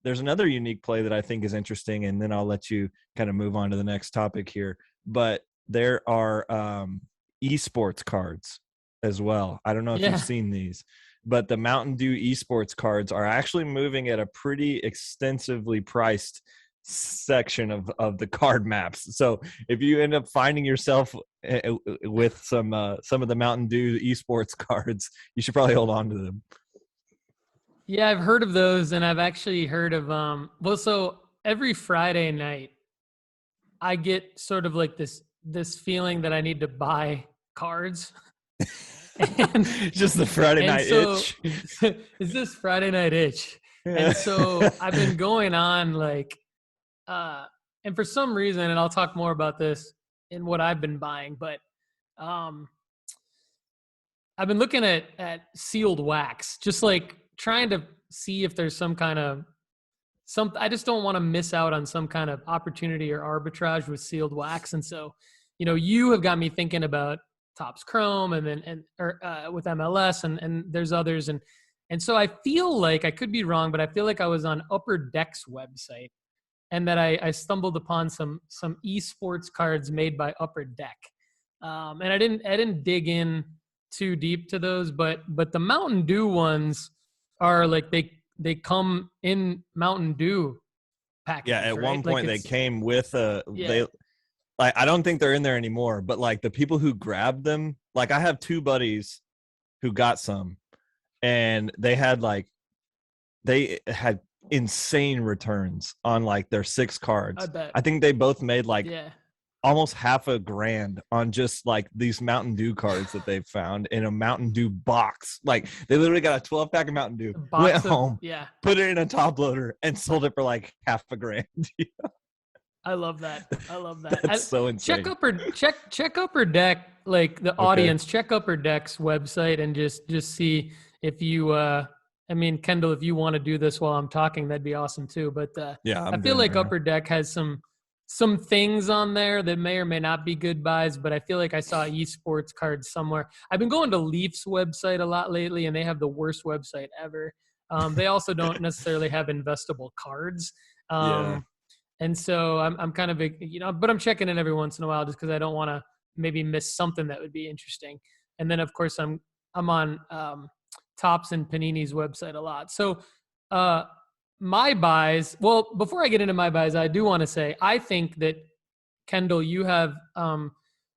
there's another unique play that I think is interesting, and then I'll let you kind of move on to the next topic here. But there are eSports cards as well. I don't know if you've Yeah. seen these, but the Mountain Dew eSports cards are actually moving at a pretty extensively priced section of the card maps. So if you end up finding yourself with some of the Mountain Dew eSports cards, you should probably hold on to them. Yeah, I've heard of those, and I've actually heard of well, so every Friday night I get sort of like this feeling that I need to buy cards. and Just the Friday and night so itch. is this Friday night itch? Yeah. And so I've been going on like and for some reason, and I'll talk more about this in what I've been buying, but um I've been looking at sealed wax, just like trying to see if there's some kind of I just don't want to miss out on some kind of opportunity or arbitrage with sealed wax. And so, you have got me thinking about Topps Chrome and then with MLS and there's others and so I feel like I could be wrong, but I feel like I was on Upper Deck's website and that I stumbled upon some esports cards made by Upper Deck. And I didn't dig in too deep to those, but the Mountain Dew ones are like they come in Mountain Dew Yeah, packages, at right? one Like point they it's came with yeah. I don't think they're in there anymore, but like the people who grabbed them, like I have two buddies who got some, and they had insane returns on like their 6 I cards. bet. I think they both made like Yeah. almost half a grand on just like these Mountain Dew cards that they found in a Mountain Dew box. Like they literally got a 12 pack of Mountain Dew, A went box of home, yeah. put it in a top loader, and sold it for like half a grand. I love that. I love that. That's so insane. Check Upper Deck, like the Okay. audience, check Upper Deck's website and just see if you I mean, Kendall, if you want to do this while I'm talking, that'd be awesome too. But Yeah, I I'm feel doing it like right now. Upper Deck has some things on there that may or may not be good buys, but I feel like I saw esports cards somewhere. I've been going to Leafs website a lot lately, and they have the worst website ever. They also don't necessarily have investable cards. Yeah. And so I'm kind of, but I'm checking in every once in a while just because I don't want to maybe miss something that would be interesting. And then of course I'm on Topps and Panini's website a lot. So my buys, well, before I get into my buys, I do want to say I think that Kendall, you have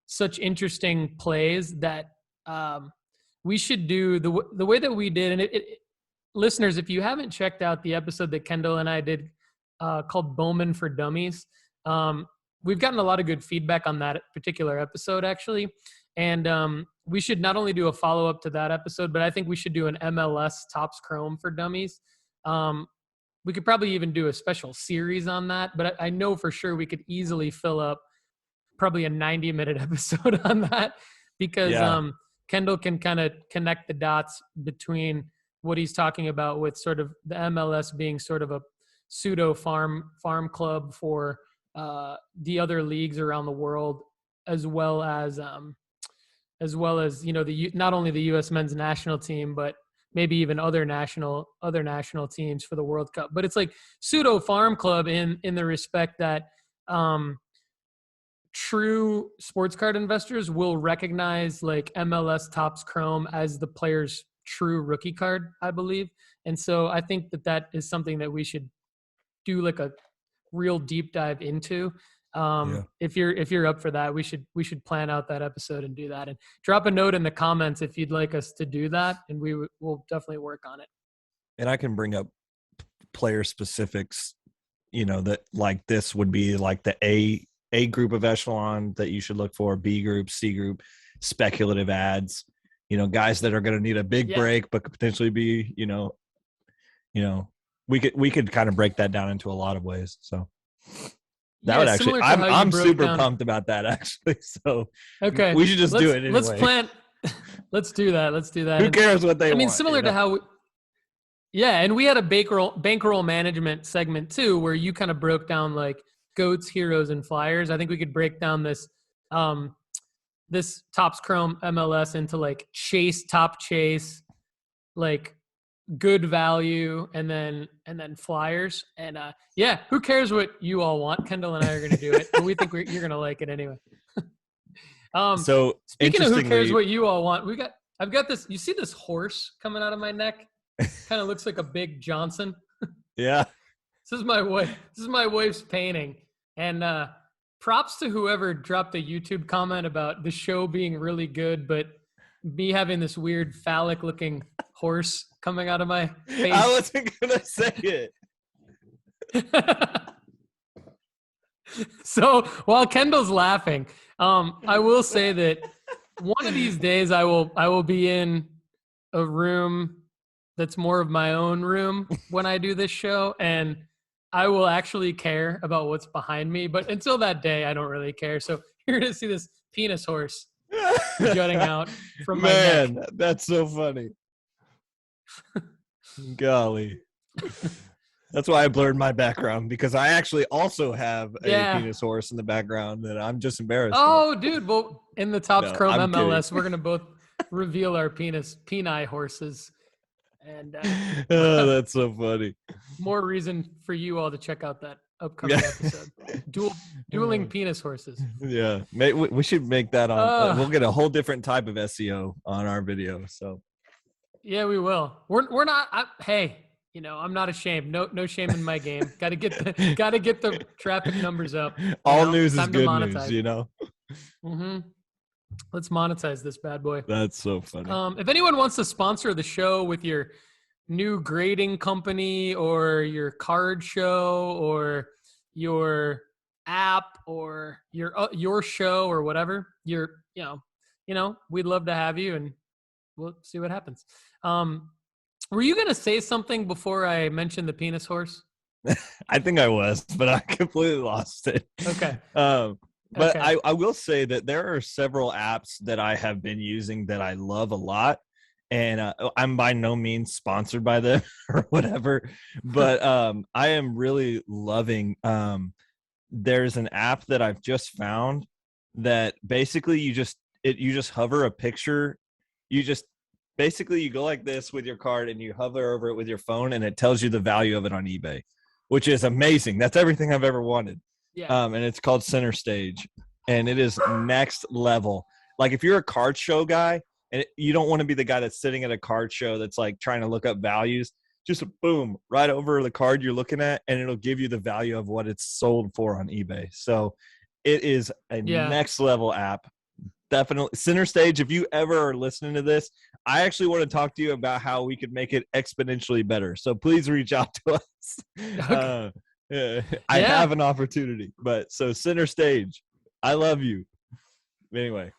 such interesting plays that we should do the way that we did. And listeners, if you haven't checked out the episode that Kendall and I did called Bowman for Dummies. We've gotten a lot of good feedback on that particular episode, actually. And we should not only do a follow-up to that episode, but I think we should do an MLS Topps Chrome for Dummies. We could probably even do a special series on that, but I know for sure we could easily fill up probably a 90-minute episode on that because Yeah. Kendall can kind of connect the dots between what he's talking about with sort of the MLS being sort of a pseudo farm club for the other leagues around the world, as well as the not only the U.S. men's national team, but maybe even other national teams for the World Cup. But it's like pseudo farm club in the respect that true sports card investors will recognize like MLS Topps Chrome as the player's true rookie card, I believe. And so I think that is something that we should do like a real deep dive into. Yeah. If you're up for that, we should plan out that episode and do that, and drop a note in the comments if you'd like us to do that, and we'll definitely work on it. And I can bring up player specifics, that like this would be like the A group of echelon that you should look for, B group, C group, speculative ads, guys that are going to need a big break, but could potentially be, we could kind of break that down into a lot of ways. So that would actually, I'm super pumped about that actually. So okay, we should just do it anyway. Let's do that. Who cares what they want? I mean, similar to how and we had a bankroll management segment too, where you kind of broke down like goats, heroes, and flyers. I think we could break down this this Topps Chrome MLS into like top chase, like good value, and then flyers. And yeah, who cares what you all want? Kendall and I are going to do it, but we think you're going to like it anyway. So Speaking of who cares interestingly, what you all want, I've got this. You see this horse coming out of my neck? Kind of looks like a big Johnson. yeah. This is my wife. This is my wife's painting. And props to whoever dropped a YouTube comment about the show being really good, but me having this weird phallic-looking horse coming out of my face. I wasn't gonna say it. So while Kendall's laughing, I will say that one of these days I will be in a room that's more of my own room when I do this show, and I will actually care about what's behind me. But until that day, I don't really care. So you're going to see this penis horse jutting out from my neck. Man, that's so funny. Golly. That's why I blurred my background, because I actually also have a penis horse in the background that I'm just embarrassed of. Dude. Well, in the Topps Chrome MLS, kidding. we're going to both reveal our peni horses. And oh, that's so funny. More reason for you all to check out that upcoming episode. Dueling penis horses. Yeah. We should make that on. We'll get a whole different type of SEO on our video. So. Yeah, we will. We're not. Hey, I'm not ashamed. No shame in my game. Got to get the traffic numbers up. All news is good news. Mm-hmm. Let's monetize this bad boy. That's so funny. If anyone wants to sponsor the show with your new grading company or your card show or your app or your show or whatever, we'd love to have you, and we'll see what happens. Were you going to say something before I mentioned the penis horse? I think I was, but I completely lost it. Okay. But okay. I will say that there are several apps that I have been using that I love a lot. And I'm by no means sponsored by them or whatever. But I am really loving there's an app that I've just found that basically you just hover a picture. You go like this with your card and you hover over it with your phone, and it tells you the value of it on eBay, which is amazing. That's everything I've ever wanted. Yeah. And it's called Center Stage, and it is next level. Like if you're a card show guy and you don't want to be the guy that's sitting at a card show that's like trying to look up values, just boom, right over the card you're looking at, and it'll give you the value of what it's sold for on eBay. So it is a next level app. Definitely Center Stage. If you ever are listening to this, I actually want to talk to you about how we could make it exponentially better. So please reach out to us. Okay. I have an opportunity, but so Center Stage, I love you. Anyway,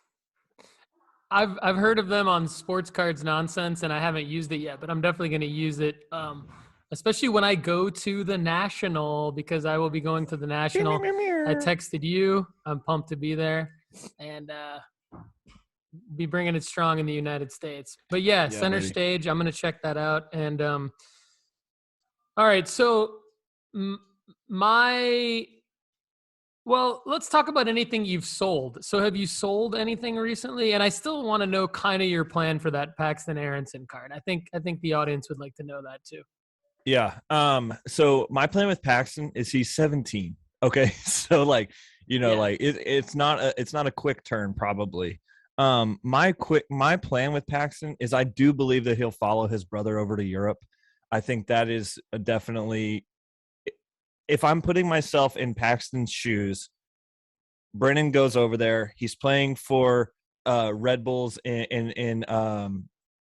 I've heard of them on Sports Cards Nonsense, and I haven't used it yet, but I'm definitely going to use it, especially when I go to the National, because I will be going to the National. I texted you. I'm pumped to be there, and be bringing it strong in the United States. But Center Stage, I'm going to check that out. And all right, so let's talk about anything you've sold. So have you sold anything recently? And I still want to know kind of your plan for that Paxton Aronson card. I think the audience would like to know that too. Yeah. So my plan with Paxton is he's 17. Okay. So like, it's not a quick turn probably. My plan with Paxton is I do believe that he'll follow his brother over to Europe. I think that is definitely, if I'm putting myself in Paxton's shoes, Brennan goes over there. He's playing for Red Bulls in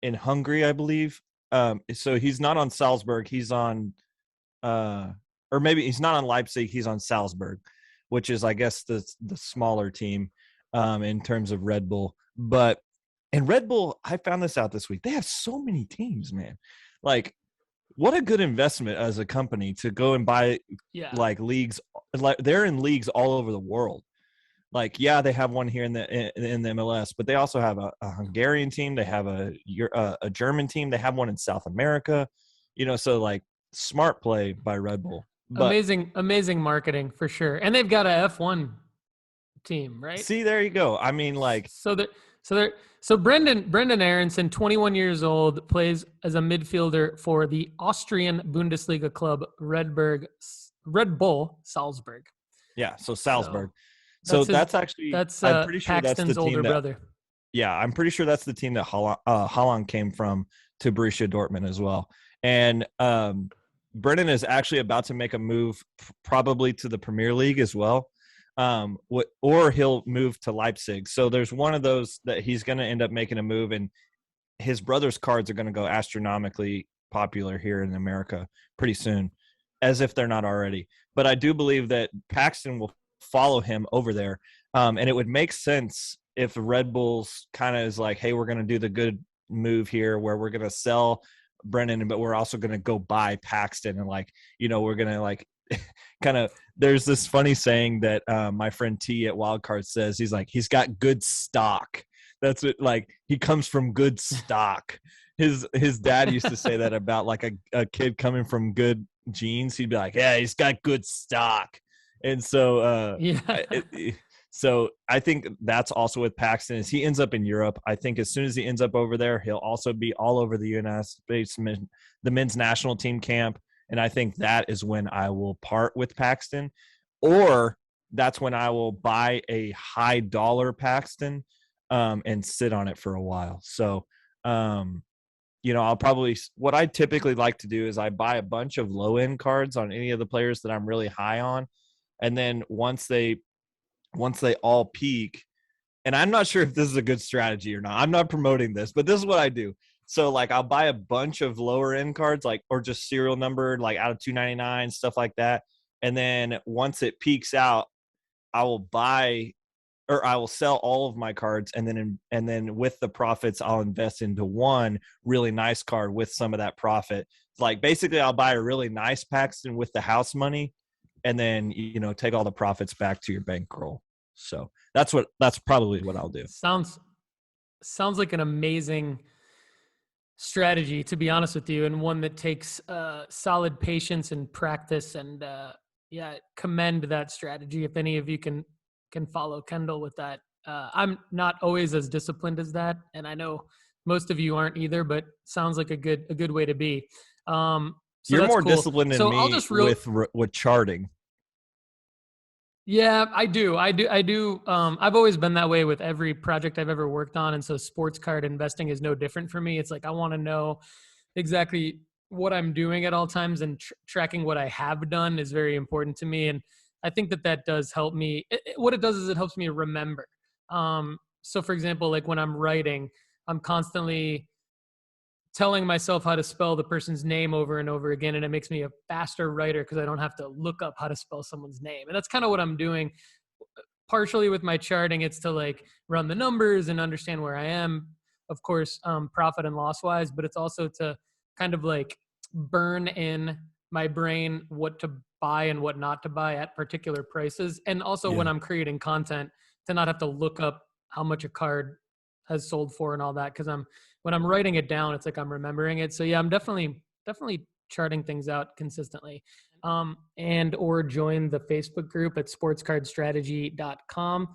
Hungary, I believe. So he's not on Salzburg. He's on, or maybe he's not on Leipzig. He's on Salzburg, which is, I guess, the smaller team in terms of Red Bull. But in Red Bull, I found this out this week. They have so many teams, man. Like, what a good investment as a company to go and buy like leagues. Like they're in leagues all over the world. Like, they have one here in the MLS, but they also have a Hungarian team. They have a German team. They have one in South America. So like smart play by Red Bull. But, amazing marketing for sure. And they've got a F1 team, right? See, there you go. I mean, like, so So Brendan Aronson, 21 years old, plays as a midfielder for the Austrian Bundesliga club Red Bull Salzburg. Yeah, so Salzburg. So That's actually, that's I'm pretty sure that's the Paxton's team older that, brother. yeah, I'm pretty sure that's the team that Haaland came from to Borussia Dortmund as well. And Brennan is actually about to make a move probably to the Premier League as well. Or he'll move to Leipzig. So there's one of those that he's going to end up making a move, and his brother's cards are going to go astronomically popular here in America pretty soon, as if they're not already. But I do believe that Paxton will follow him over there. And it would make sense if Red Bulls kind of is like, hey, we're going to do the good move here where we're going to sell Brennan, but we're also going to go buy Paxton. And like, you know, we're going to like kind of, there's this funny saying that my friend T at Wildcard says, he's like, he's got good stock. That's what, like, he comes from good stock. His dad used to say that about like a kid coming from good genes. He'd be like, yeah, he's got good stock. And so, so I think that's also with Paxton is he ends up in Europe. I think as soon as he ends up over there, he'll also be all over the United States, the men's national team camp. And I think that is when I will part with Paxton, or that's when I will buy a high dollar Paxton and sit on it for a while. So, you know, I'll probably, what I typically like to do is I buy a bunch of low end cards on any of the players that I'm really high on. And then once they all peak, and I'm not sure if this is a good strategy or not. I'm not promoting this, but this is what I do. So like I'll buy a bunch of lower end cards, like, or just serial numbered, like out of 299, stuff like that. And then once it peaks out, I will sell all of my cards. And then with the profits, I'll invest into one really nice card with some of that profit. Like basically I'll buy a really nice Paxton with the house money, and then, you know, take all the profits back to your bankroll. So that's probably what I'll do. Sounds like an amazing strategy, to be honest with you, and one that takes solid patience and practice. And commend that strategy. If any of you can follow Kendall with that. I'm not always as disciplined as that, and I know most of you aren't either. But sounds like a good way to be. So you're more cool. disciplined than me with charting. Yeah, I do. I've always been that way with every project I've ever worked on. And so sports card investing is no different for me. It's like, I want to know exactly what I'm doing at all times, and tracking what I have done is very important to me. And I think that does help me. What it does is it helps me remember. So for example, like when I'm writing, I'm constantly telling myself how to spell the person's name over and over again. And it makes me a faster writer because I don't have to look up how to spell someone's name. And that's kind of what I'm doing. Partially with my charting, it's to like run the numbers and understand where I am, of course, profit and loss wise, but it's also to kind of like burn in my brain what to buy and what not to buy at particular prices. And also when I'm creating content, to not have to look up how much a card has sold for and all that. Cause when I'm writing it down, it's like I'm remembering it. So yeah, I'm definitely charting things out consistently. And or join the Facebook group at sportscardstrategy.com.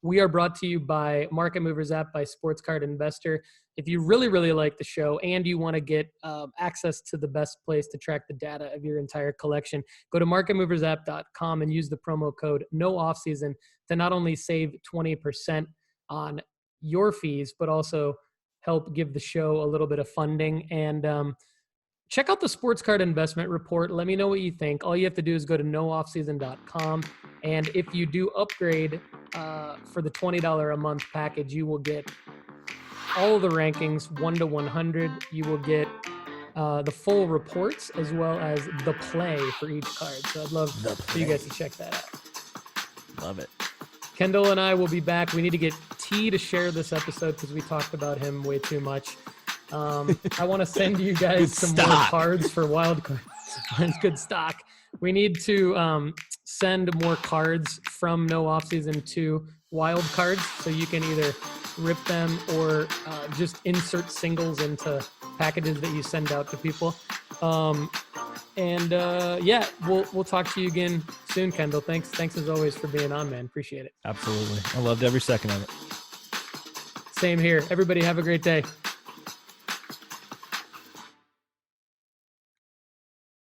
We are brought to you by Market Movers app by Sports Card Investor. If you really, really like the show and you want to get access to the best place to track the data of your entire collection, go to marketmoversapp.com and use the promo code NOOFFSEASON to not only save 20% on your fees, but also help give the show a little bit of funding. And check out the Sports Card Investment Report. Let me know what you think. All you have to do is go to nooffseason.com. And if you do upgrade for the $20 a month package, you will get all of the rankings 1 to 100. You will get the full reports as well as the play for each card. So I'd love for you guys to check that out. Love it. Kendall and I will be back. We need to get T to share this episode because we talked about him way too much. I want to send you guys some more cards for wild cards. It's good stock. We need to send more cards from No Offseason to wild cards, so you can either rip them or just insert singles into packages that you send out to people. We'll talk to you again soon, Kendall. Thanks as always for being on, man. Appreciate it. Absolutely. I loved every second of it. Same here. Everybody have a great day.